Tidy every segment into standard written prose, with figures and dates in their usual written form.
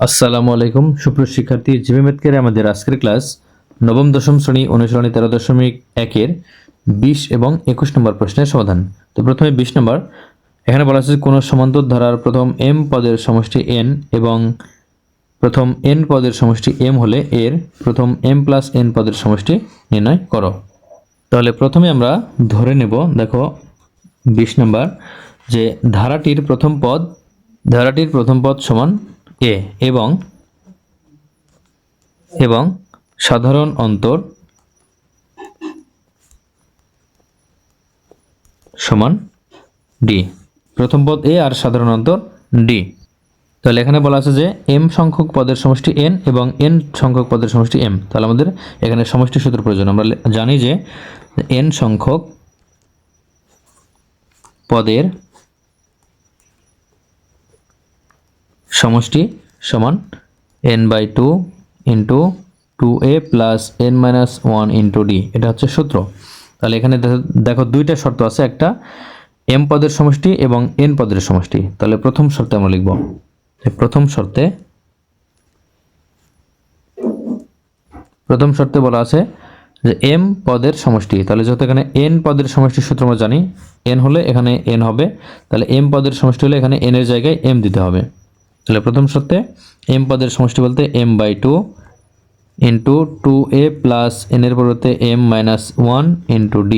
আসসালামু আলাইকুম সুপ্রিয় শিক্ষার্থী, জিবি ম্যাথের আমাদের আজকের ক্লাস নবম দশম শ্রেণী অনুশীলনী 13.1-এর 20 এবং 21 নম্বর প্রশ্নের সমাধান। তো প্রথমে 20 নম্বর, এখানে বলা আছে কোন সমান্তর ধারার প্রথম m পদের সমষ্টি n এবং প্রথম n পদের সমষ্টি m হলে এর প্রথম m প্লাস n পদের সমষ্টি নির্ণয় করো। তাহলে প্রথমে আমরা ধরে নেব, দেখো 20 নম্বর, যে ধারাটির প্রথম পদ সমান a এবং সাধারণ অন্তর সমান d। প্রথম পদ a আর সাধারণ অন্তর d। তাহলে এখানে বলা আছে যে m সংখ্যক পদের সমষ্টি n এবং n সংখ্যক পদের সমষ্টি m। তাহলে আমাদের এখানে সমষ্টি সূত্র প্রয়োজন। আমরা জানি যে n সংখ্যক পদের সমষ্টি সমান n/2 into 2a plus n-1 into d। এটা হচ্ছে সূত্র। তাহলে এখানে দেখো দুইটা শর্ত আছে, একটা m পদের সমষ্টি এবং n পদের সমষ্টি। তাহলে প্রথম শর্তে আমরা লিখব, প্রথম শর্তে বলা আছে যে m পদের সমষ্টি। তাহলে যেহেতু এখানে n পদের সমষ্টির সূত্র আমরা জানি, n হলে এখানে n হবে, তাহলে m পদের সমষ্টি হলে এখানে n এর জায়গায় m দিতে হবে। তাহলে প্রথম শর্তে m পদের সমষ্টি বলতে m/2 into 2a plus n এর পরিবর্তে m-1 ইন্টু d।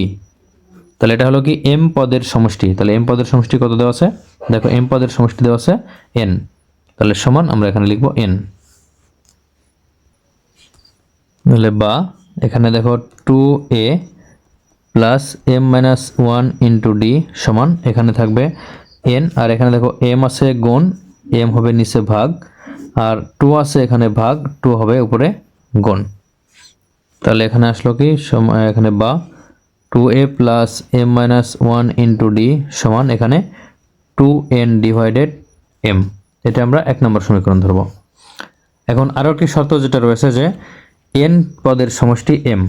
তাহলে এটা হলো কি m পদের সমষ্টি। তাহলে m পদের সমষ্টি কত দেওয়া আছে? দেখো m পদের সমষ্টি দেওয়া আছে n। তাহলে সমান আমরা এখানে লিখব n। তাহলে বা এখানে দেখো 2a plus m-1 into d সমান এখানে থাকবে n, আর এখানে দেখো m আছে গুণ, m হবে নিচে ভাগ, আর 2 আছে এখানে ভাগ, 2 হবে উপরে গুণ। তাহলে এখানে আসলো কি এখানে বা 2a plus m-1 into d সমান এখানে 2n ডিভাইডেড m। এটা আমরা 1 নম্বর সমীকরণ ধরব। এখন আরও একটি শর্ত যেটা রয়েছে যে n পদের সমষ্টি m।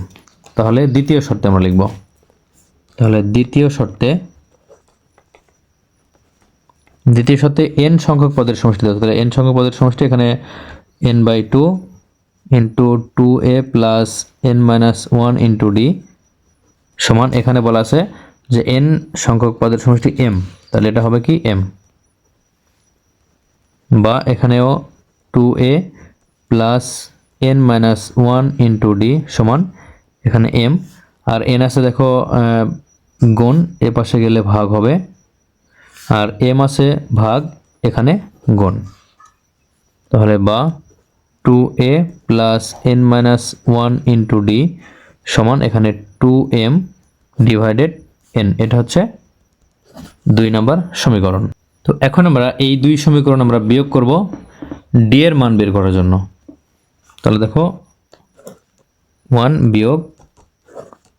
তাহলে দ্বিতীয় শর্তে আমরা লিখব, তাহলে দ্বিতীয় শর্তে n সংখ্যক পদের সমষ্টি দেওয়া। তাহলে n সংখ্যক পদের সমষ্টি এখানে n/2 into 2a plus n-1 into d সমান এখানে বলা আছে যে n সংখ্যক পদের সমষ্টি m। তাহলে এটা হবে কি m। বা এখানেও 2a plus n-1 into d সমান এখানে m, আর n আছে দেখো গুণ, এ পাশে গেলে ভাগ হবে, আর m আছে ভাগ, এখানে গুণ। তাহলে বা 2a plus n-1 into d সমান এখানে 2m ডিভাইডেড n। এটা হচ্ছে 2 নম্বর সমীকরণ। তো এখন আমরা এই দুই সমীকরণ আমরা বিয়োগ করব d এর মান বের করার জন্য। তাহলে দেখো 1 বিয়োগ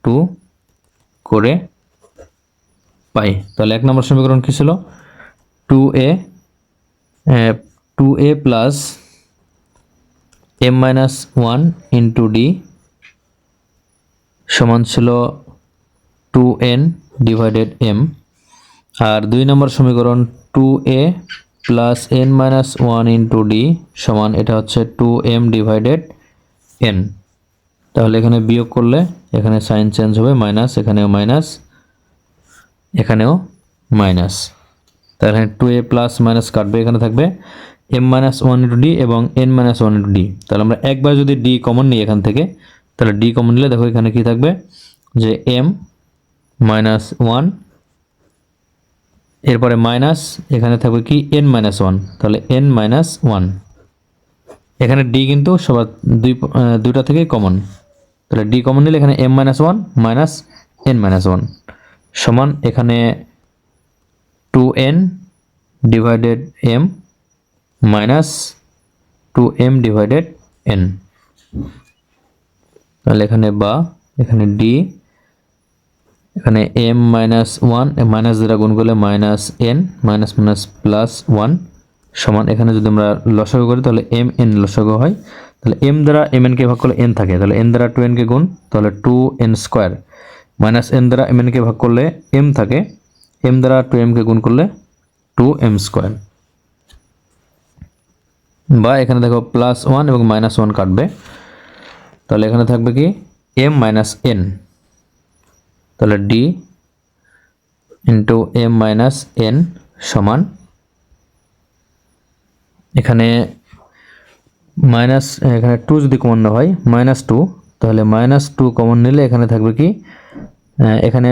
2 করে পাই। তাহলে 1 নম্বর সমীকরণ কি ছিল? 2a plus m-1 into d সমান ছিল 2n ডিভাইডেড m। আর 2 নম্বর সমীকরণ 2a plus n-1 into d সমান এটা হচ্ছে 2m ডিভাইডেড n। তাহলে এখানে বিয়োগ করলে এখানে সাইন চেঞ্জ হবে, মাইনাস, এখানেও মাইনাস, এখানেও মাইনাস। তাহলে 2a প্লাস মাইনাস কাটবে, এখানে থাকবে m-1 ইন্টু d এবং n-1 ইন্টু d। তাহলে আমরা একবার যদি d কমন নিই এখান থেকে, তাহলে d কমন নিলে দেখো এখানে কি থাকবে যে m-1, এরপরে মাইনাস, এখানে থাকবে কি n-1। তাহলে n-1, এখানে d কিন্তু সবার দুইটা থেকেই কমন। তাহলে d কমন নিলে এখানে m-1 মাইনাস n-1 সমান এখানে 2n divided m minus 2m divided n। তাহলে এখানে বা এখানে d, এখানে m-1 মাইনাস দ্বারা গুণ করলে minus n, minus minus plus 1 সমান এখানে যদি আমরা লসাগু করি তাহলে mn লসাগু হয়। তাহলে m দ্বারা mn কে ভাগ করলে n থাকে, তাহলে n দ্বারা 2n কে গুণ, তাহলে 2n স্কয়ার, মাইনাস n দ্বারা mn কে ভাগ করলে m থাকে, m দ্বারা 2m কে গুণ করলে 2m স্কয়ার। বা এখানে দেখো +1 এবং -1 কাটবে, তাহলে এখানে থাকবে কি m মাইনাস n, তাহলে d into m minus n সমান এখানে এখানে 2 যদি কমন না হয় -2, তাহলে -2 কমন নিলে এখানে থাকবে কি এখানে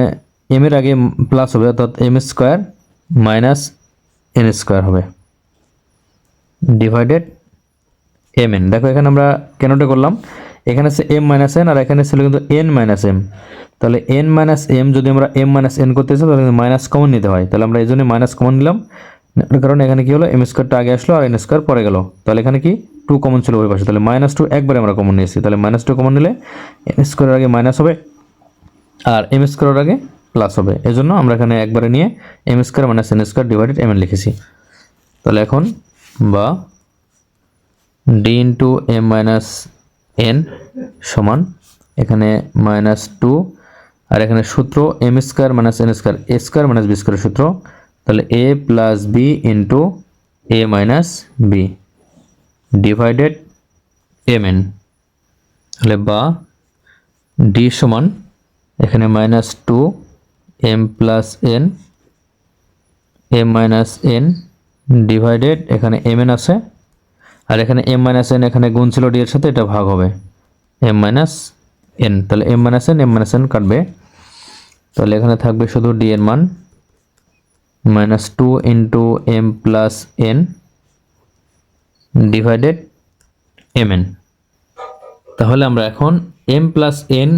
m এর আগে প্লাস হবে, অর্থাৎ m square minus n square হবে ডিভাইডেড mn। দেখো এখানে আমরা কেনটা করলাম, এখানে আছে m মাইনাস n আর এখানে ছিল কিন্তু n মাইনাস m, তাহলে n মাইনাস m যদি আমরা m মাইনাস n করতে চাই তাহলে মাইনাস কমন নিতে হয়, তাহলে আমরা এই জন্য মাইনাস কমন নিলাম, কারণ এখানে কি হলো m স্কয়ারটা আগে আসলো আর n স্কয়ার পরে গেল, তাহলে এখানে কি 2 কমন ছিল ওই পাশে, তাহলে -2 একবারে আমরা কমন নিয়েছি, তাহলে -2 কমন নিলে n স্কয়ারের আগে মাইনাস হবে আর m স্কয়ারের আগে প্লাস হবে, এজন্য আমরা এখানে একবারে নিয়ে m square minus n square divided mn লিখেছি। তাহলে এখন বা d into m minus n সমান এখানে -2 আর এখানে সূত্র m square minus n square a square minus b স্কয়ারের সূত্র, তাহলে a plus b into a minus b divided mn, তাহলে বা d সমান এখানে -2 m plus n m minus n divided এখানে mn আছে আর এখানে m মাইনাস n এখানে গুণ ছিল d এর সাথে, এটা ভাগ হবে m মাইনাস n, তাহলে m মাইনাস n কাটবে, তাহলে এখানে থাকবে শুধু d এর মান -2 into m plus n divided mn। তাহলে আমরা এখন m প্লাস n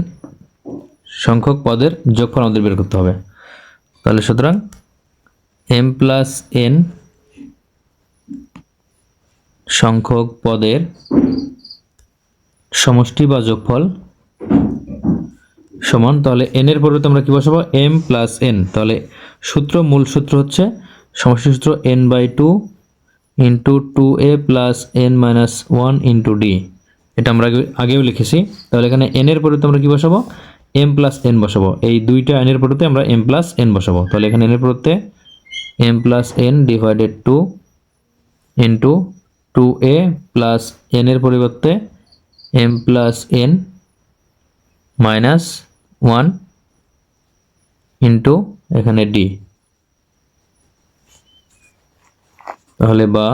সংখ্যক পদের যোগফল আমাদের বের করতে হবে, তাহলে সুতরাং m প্লাস n সংখ্যক পদের সমষ্টি বা যোগফল সমান, তাহলে n এর পরিবর্তে আমরা কি বসাবো m প্লাস n, তাহলে মূল সূত্র হচ্ছে সমষ্টি সূত্র n/2 into 2a plus n minus 1 into d, এটা আমরা আগেও লিখেছি, তাহলে এখানে n এর পরিবর্তে আমরা কি বসাবো m প্লাস n বসাবো, এই দুইটা n এর পরিবর্তে আমরা m প্লাস n বসাবো, তাহলে এখানে n এর পরিবর্তে m plus n divided 2 into 2a plus n এর পরিবর্তে m plus n minus 1 into এখানে d, তাহলে বা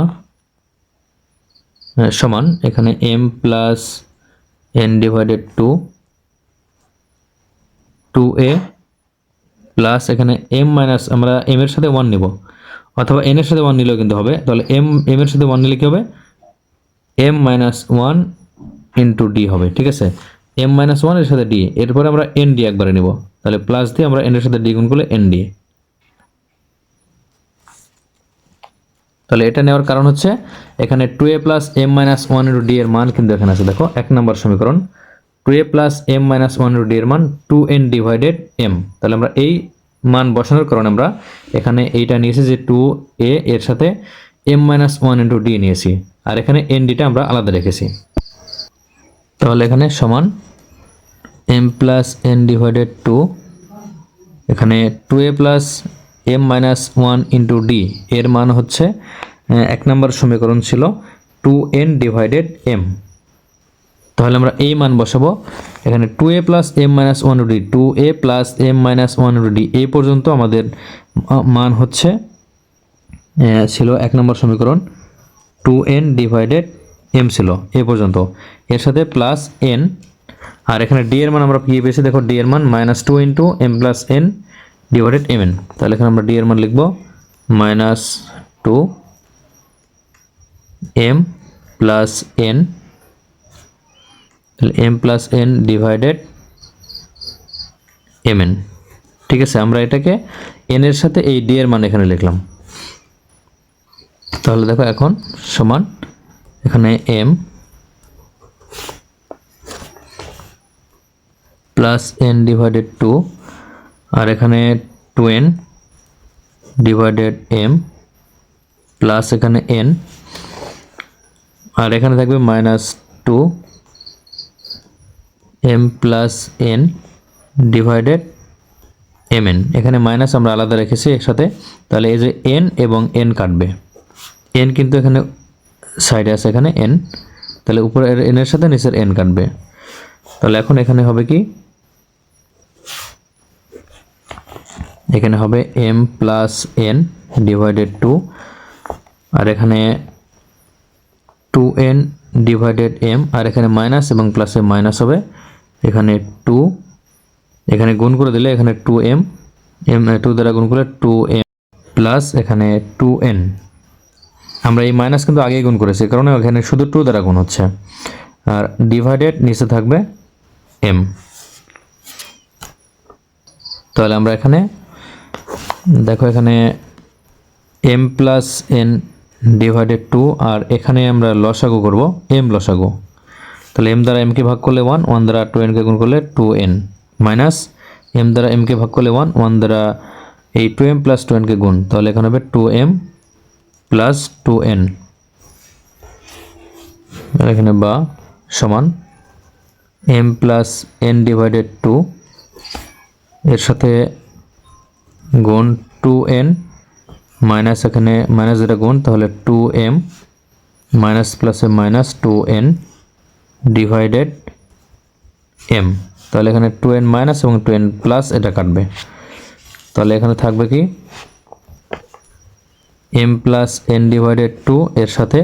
সমান এখানে m plus n divided 2a plus এখানে m মাইনাস আমরা m এর সাথে 1 নিব অথবা n এর সাথে 1 নিলেও কিন্তু হবে, তাহলে m এর সাথে 1 নিলে কি হবে m মাইনাস 1 ইন্টু d হবে, ঠিক আছে, m মাইনাস 1 এর সাথে d, এরপরে আমরা n d একবারে নিব, তাহলে প্লাস দিয়ে আমরা n এর সাথে d গুণ করলে n d, তাহলে এটা নেওয়ার কারণ হচ্ছে এখানে 2a plus m minus 1 into d এর মান কিন্তু এখানে আছে, দেখো 1 নম্বর সমীকরণ 2a plus m minus 1 into d এর মান 2n ডিভাইডেড m, তাহলে আমরা এই মান বসানোর কারণে আমরা এখানে এইটা নিয়েছি যে 2a এর সাথে m মাইনাস 1 ইন্টু d নিয়েছি আর এখানে n d টা আমরা আলাদা রেখেছি, তাহলে এখানে সমান m প্লাস n ডিভাইডেড 2, এখানে 2a plus m minus 1 into d এর মান হচ্ছে 1 নম্বর সমীকরণ ছিল 2n ডিভাইডেড m, তাহলে আমরা এই মান বসাবো এখানে 2a plus m minus 1 into d, 2a plus m minus 1 into d এই পর্যন্ত আমাদের মান হচ্ছে ছিল 1 নম্বর সমীকরণ 2n ডিভাইডেড m ছিল এই পর্যন্ত, এর সাথে প্লাস n আর এখানে d এর মান আমরা কি পেয়েছি, দেখো d এর মান -2 into m plus n divided mn, তাহলে এখানে আমরা d এর মান লিখব -2 m প্লাস n, তাহলে m plus n divided mn, ঠিক আছে, আমরা এটাকে n এর সাথে এই d এর মান এখানে লিখলাম, তাহলে দেখো এখন সমান এখানে m প্লাস n ডিভাইডেড 2 আর এখানে 2n ডিভাইডেড m প্লাস এখানে n আর এখানে থাকবে -2 m plus n divided mn, এখানে মাইনাস আমরা আলাদা রেখেছি একসাথে, তাহলে এই যে n এবং n কাটবে, n কিন্তু এখানে সাইডে আছে এখানে n, তাহলে উপরের n এর সাথে নিচের n কাটবে। তাহলে এখন এখানে হবে কি, এখানে হবে m প্লাস n ডিভাইডেড 2, আর এখানে 2n ডিভাইডেড m, আর এখানে মাইনাস এবং প্লাসে মাইনাস হবে, এখানে 2, এখানে গুণ করে দিলে এখানে 2m, m 2 দ্বারা গুণ করলে 2m প্লাস এখানে 2n। আমরা এই মাইনাস কিন্তু আগেই গুণ করেছি, কারণ এখানে শুধু 2 দ্বারা গুণ হচ্ছে, আর ডিভাইডেড নিচে থাকবে m। তাহলে আমরা এখানে দেখো এখানে m প্লাস n ডিভাইডেড 2, আর এখানে আমরা লসাগু করব m লসাগু। তাহলে m দ্বারা m কে ভাগ করলে 1, 1 দ্বারা 2n কে গুণ করলে 2n, মাইনাস m দ্বারা m কে ভাগ করলে 1, 1 দ্বারা এই 2m প্লাস 2n কে গুণ, তাহলে এখানে হবে 2m প্লাস 2n, এখানে বা সমান m প্লাস n ডিভাইডেড 2 এর সাথে গুণ 2n মাইনাস এখানে মাইনাস যেটা গুণ, তাহলে 2m মাইনাস প্লাসে মাইনাস 2n ডিভাইডেড m। তাহলে এখানে 2n মাইনাস এবং 2n প্লাস এটা কাটবে, তাহলে এখানে থাকবে কি m প্লাস n ডিভাইডেড 2 এর সাথে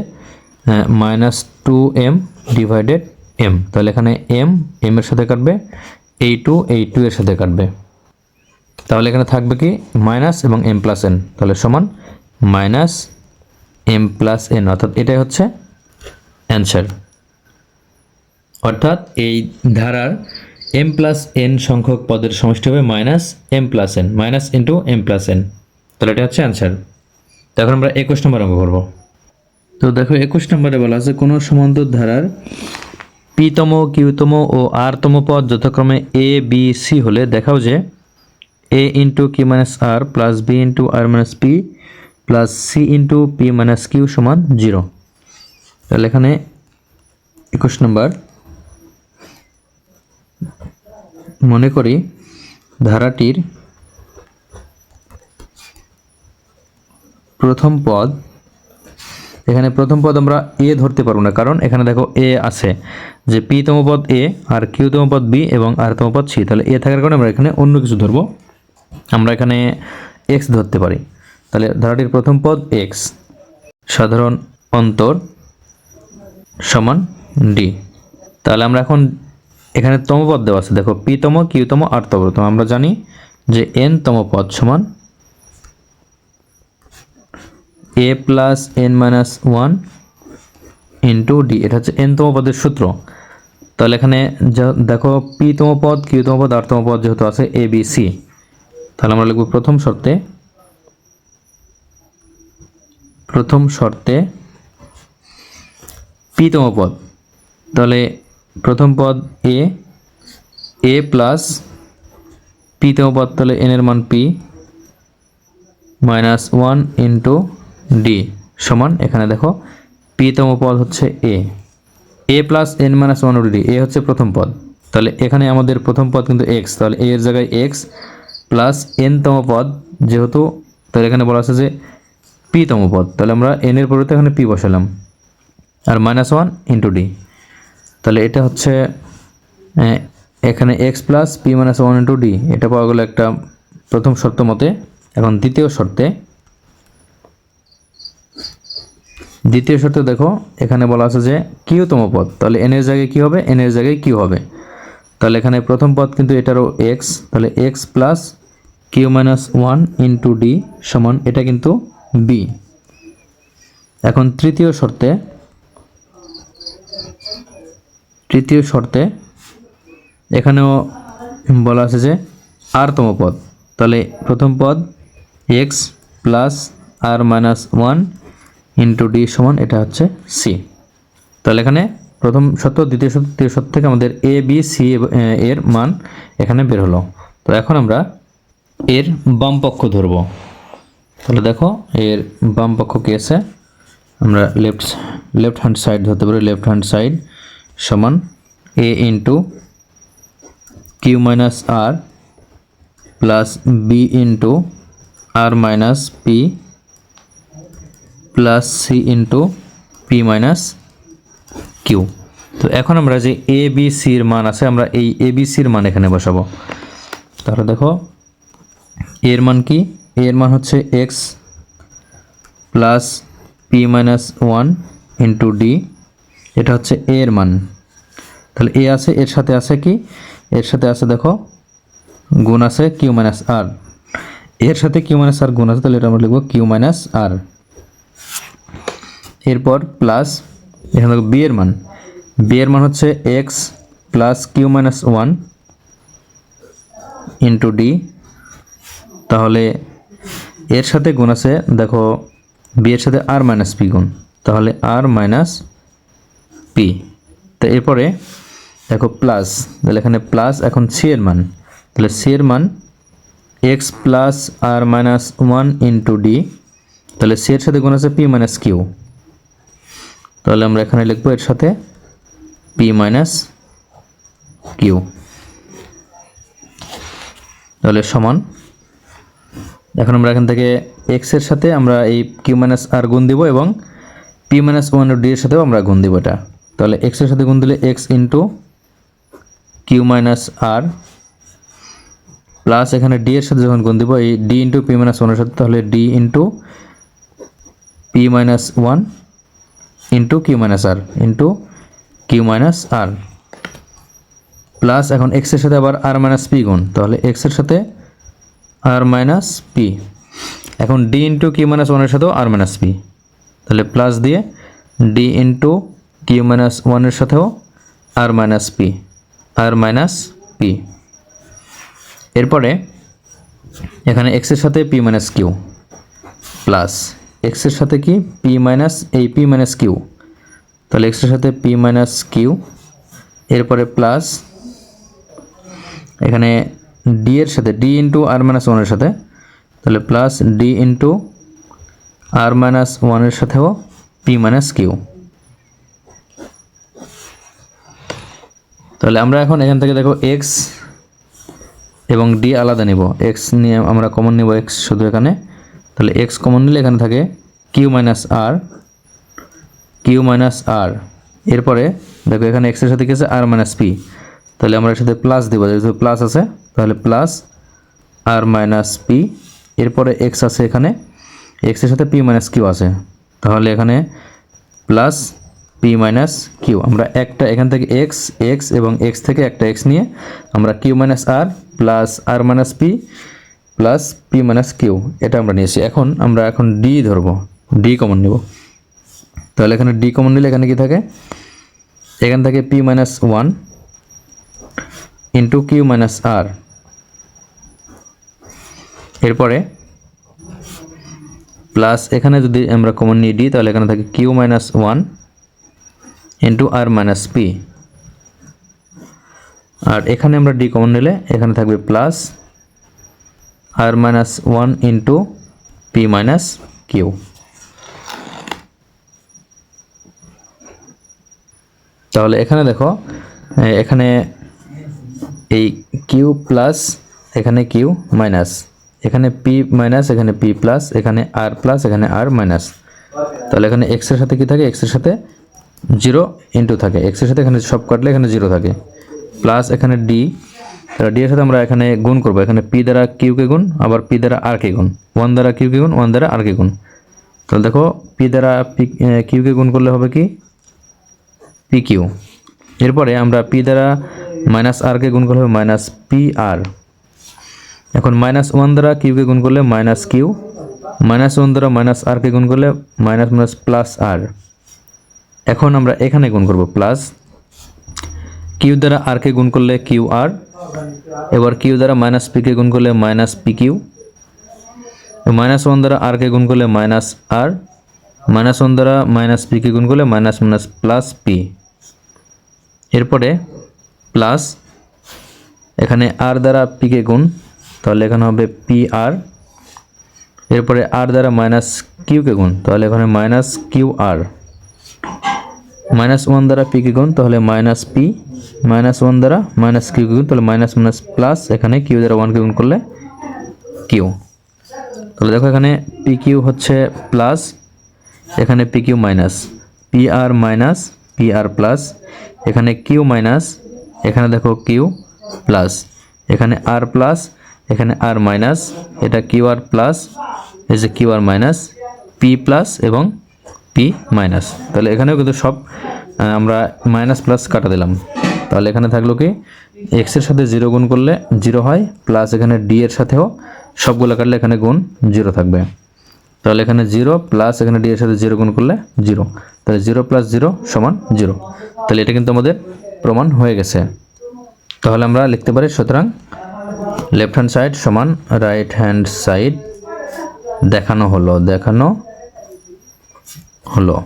মাইনাস 2m ডিভাইডেড m। তাহলে এখানে m এর সাথে কাটবে, এই 2 এর সাথে কাটবে, তাহলে এখানে থাকবে কি মাইনাস এবং m প্লাস n, তাহলে সমান মাইনাস m প্লাস n, অর্থাৎ এটাই হচ্ছে অ্যান্সার। অর্থাৎ এই ধারার m প্লাস n সংখ্যক পদের সমষ্টি হবে minus m plus n, minus into m plus n, তাহলে এটা হচ্ছে অ্যান্সার। তো এখন আমরা 21 নম্বর অঙ্ক করব। তো দেখো 21 নম্বরে বলা আছে কোনো সমান্তর ধারার p-তম, q-তম ও r-তম পদ যথাক্রমে a b c হলে দেখাও যে a into q minus r plus b into r minus p plus c into p minus q সমান 0। তাহলে এখানে 21 নম্বর, মনে করি ধারাটির প্রথম পদ, এখানে প্রথম পদ আমরা a ধরতে পারবো না, কারণ এখানে দেখো a আছে যে p-তম পদ a আর q-তম পদ b এবং r-তম পদ c, তাহলে a থাকার কারণে আমরা এখানে অন্য কিছু ধরবো, আমরা এখানে x ধরতে পারি। তাহলে ধারাটির প্রথম পদ x, সাধারণ অন্তর সমান d। তাহলে আমরা এখন এখানে তম পদ দেওয়া আছে, দেখো p-তম, q-তম, r-তম, তো আমরা জানি যে n-তম পদ সমান a plus n minus 1 into d, এটা হচ্ছে n-তম পদের সূত্র। তাহলে এখানে দেখো p-তম পদ, q-তম পদ, r-তম পদ যেহেতু আছে a b c, তাহলে আমরা লিখব প্রথম শর্তে p-তম পদ, তাহলে প্রথম পদ a প্লাস p-তম পদ, তাহলে n এর মান p মাইনাস 1 ইন্টু d সমান, এখানে দেখো p-তম পদ হচ্ছে a plus n minus 1 into d, a হচ্ছে প্রথম পদ, তাহলে এখানে আমাদের প্রথম পদ কিন্তু x, তাহলে a এর জায়গায় x প্লাস n-তম পদ যেহেতু, তাহলে এখানে বলা আছে যে p-তম পদ, তাহলে আমরা n এর পরিবর্তে এখানে p বসালাম, আর মাইনাস 1 ইন্টু d, তাহলে এটা হচ্ছে এখানে x plus p minus 1 into d, এটা পাওয়া গেল একটা প্রথম শর্ত মতে। এখন দ্বিতীয় শর্তে দেখো এখানে বলা আছে যে q-তম পদ, তাহলে n এর জায়গায় কি হবে, n এর জায়গায় q হবে, তাহলে এখানে প্রথম পদ কিন্তু এটারও x, তাহলে x plus q minus 1 into d সমান এটা কিন্তু b। এখন তৃতীয় শর্তে এখানেও বলা আছে যে r-তম পদ, তাহলে প্রথম পদ x plus r minus 1 into d সমান এটা হচ্ছে c। তাহলে এখানে প্রথম শর্ত, দ্বিতীয় শর্ত, তৃতীয় শর্ত থেকে আমাদের a b c এর মান এখানে বের হলো। তো এখন আমরা এর বাম পক্ষ ধরব। তাহলে দেখো এর বাম পক্ষ কি আছে, আমরা লেফট হ্যান্ড সাইড ধরতে পারি, লেফট হ্যান্ড সাইড সমান a into q minus r plus b into r minus p plus c into P minus Q. তো এখন আমরা যে এ বি সির মান আছে আমরা এই এ বি সির মান এখানে বসাবো। তাহলে দেখো এর মান কি, এর মান হচ্ছে X plus P minus one into D, এটা হচ্ছে এর মান। তাহলে এ আছে, এর সাথে আছে কি, এর সাথে আছে দেখো গুণ আছে কিউ মাইনাস আর, এর সাথে কিউ মাইনাস আর গুণ আছে, তাহলে এটা আমরা লিখবো কিউ মাইনাস আর। এরপর প্লাস এখানে দেখো বি এর মান, বি এর মান হচ্ছে X plus Q minus one into D, তাহলে এর সাথে গুণ আছে দেখো বি এর সাথে আর মাইনাস পি গুণ, তাহলে আর মাইনাস পি। তো এরপরে দেখো প্লাস, তাহলে এখানে প্লাস এখন সি এর মান, তাহলে সি এর মান x plus R minus one into D, তাহলে সি এর সাথে গুণ আছে পি মাইনাস কিউ, তাহলে আমরা এখানে লিখবো এর সাথে পি মাইনাস কিউ, তাহলে সমান। এখন আমরা এখান থেকে এক্স এর সাথে আমরা এই কিউ মাইনাস আর গুণ দিব এবং পি মাইনাস ওয়ান ডি এর সাথেও আমরা গুণ দিব এটা, তাহলে এক্স এর সাথে গুণ দিলে x into Q minus R plus এখানে ডি এর সাথে যখন গুণ দিব এই ডি ইন্টু পি মাইনাস ওয়ানের সাথে, তাহলে D into P minus one into Q minus R into Q minus R plus এখন এক্স এর সাথে আবার আর মাইনাস পি গুণ, তাহলে এক্স এর সাথে আর মাইনাস পি, এখন ডি ইন্টু কিউ মাইনাস ওয়ানের সাথেও আর মাইনাস পি, তাহলে প্লাস দিয়ে ডি ইন্টু কিউ মাইনাস ওয়ানের সাথেও R minus P, R minus P. এরপরে এখানে এক্স এর সাথে P minus Q plus X এর সাথে কি পি মাইনাস এই পি মাইনাস কিউ, তাহলে এক্স এর সাথে পি মাইনাস কিউ, এরপরে প্লাস এখানে ডি এর সাথে ডি ইন্টু আর মাইনাস ওয়ানের সাথে, তাহলে plus D into R minus ওয়ানের সাথেও পি মাইনাস কিউ। তাহলে আমরা এখন এখান থেকে দেখো এক্স এবং ডি আলাদা নিব, এক্স নিয়ে আমরা কমন নিব এক্স শুধু এখানে, তাহলে এক্স কমন নিলে এখানে থাকে কিউ মাইনাস আর, কিউ মাইনাস আর। এরপরে দেখো এখানে এক্সের সাথে কি আছে আর মাইনাস পি, তাহলে আমরা এর সাথে প্লাস দিব, যেহেতু প্লাস আছে তাহলে প্লাস আর মাইনাস পি। এরপরে এক্স আছে এখানে, এক্সের সাথে পি মাইনাস কিউ আছে, তাহলে এখানে প্লাস পি মাইনাস কিউ। আমরা একটা এখান থেকে এক্স এক্স এবং এক্স থেকে একটা এক্স নিয়ে আমরা Q minus R plus R minus P plus P minus Q এটা আমরা নিয়েছি। এখন আমরা ডি ধরবো, ডি কমন নেব, তাহলে এখানে ডি কমন নিলে এখানে কি থাকে, এখান থেকে P minus one into Q minus R, এরপরে প্লাস এখানে যদি আমরা কমন নিই ডি, তাহলে এখানে থাকে Q minus one into R minus P, আর এখানে আমরা ডি কমন নিলে এখানে থাকবে plus R minus one into P minus Q. তাহলে এখানে দেখো এখানে এই কিউ প্লাস এখানে কিউ মাইনাস, এখানে পি মাইনাস এখানে পি প্লাস, এখানে আর প্লাস এখানে আর মাইনাস, তাহলে এখানে এক্স এর সাথে কি থাকে, এক্স এর সাথে জিরো ইন্টু থাকে, এক্স এর সাথে এখানে সব কাটলে এখানে জিরো থাকে, প্লাস এখানে ডি, তাহলে ডি এর সাথে আমরা এখানে গুণ করবো, এখানে পি দ্বারা কিউকে গুণ আবার পি দ্বারা আর কে গুণ, ওয়ান দ্বারা কিউকে গুণ ওয়ান দ্বারা আর কে গুণ, তাহলে দেখো পি দ্বারা কিউকে গুণ করলে হবে কি পি কিউ। এরপরে আমরা পি দ্বারা মাইনাস আর কে গুণ করলে হবে মাইনাস পি আর। এখন মাইনাস ওয়ান দ্বারা কিউকে গুণ করলে মাইনাস কিউ, মাইনাস ওয়ান দ্বারা মাইনাস আর কে গুণ করলে মাইনাস মাইনাস প্লাস আর। এখন আমরা এখানে গুণ করব প্লাস কিউ দ্বারা আর কে গুণ করলে কিউ আর, এবার কিউ দ্বারা মাইনাস পি কে গুণ করলে minus P Q, minus one দ্বারা আর কে গুণ করলে মাইনাস আর, মাইনাস ওয়ান দ্বারা মাইনাস পি কে গুণ করলে মাইনাস মাইনাস প্লাস পি। এরপরে প্লাস এখানে আর দ্বারা পি কে গুণ, তাহলে এখানে হবে পি আর, এরপরে আর দ্বারা মাইনাস কিউ কে গুণ, তাহলে এখানে minus Q R, minus one দ্বারা পি কে গুণ, তাহলে মাইনাস পি, মাইনাস ওয়ান দ্বারা মাইনাস কিউ কে গুণ, তাহলে মাইনাস মাইনাস প্লাস, এখানে কিউ দ্বারা ওয়ান কে গুণ করলে কিউ। তাহলে দেখো এখানে পি কিউ হচ্ছে প্লাস, এখানে P Q minus, P P R minus P R plus, এখানে কিউ মাইনাস, এখানে দেখো কিউ প্লাস, এখানে আর প্লাস, এখানে আর মাইনাস, এটা কিউ আর প্লাস, এই যে Q R minus, P plus এবং পি মাইনাস। তাহলে এখানেও কিন্তু সব আমরা মাইনাস প্লাস কাটা দিলাম। তাহলে এখানে থাকলো কি এক্সের সাথে 0 গুণ করলে 0 হয়, প্লাস এখানে ডি এর সাথেও সবগুলো কাটলে এখানে গুণ 0 থাকবে। তাহলে এখানে 0 প্লাস এখানে ডি এর সাথে 0 গুণ করলে 0, তাহলে 0 প্লাস 0 সমান 0। তাহলে এটা কিন্তু আমাদের প্রমাণ হয়ে গেছে। তাহলে আমরা লিখতে পারি সুতরাং লেফট হ্যান্ড সাইড সমান রাইট হ্যান্ড সাইড দেখানো হলো।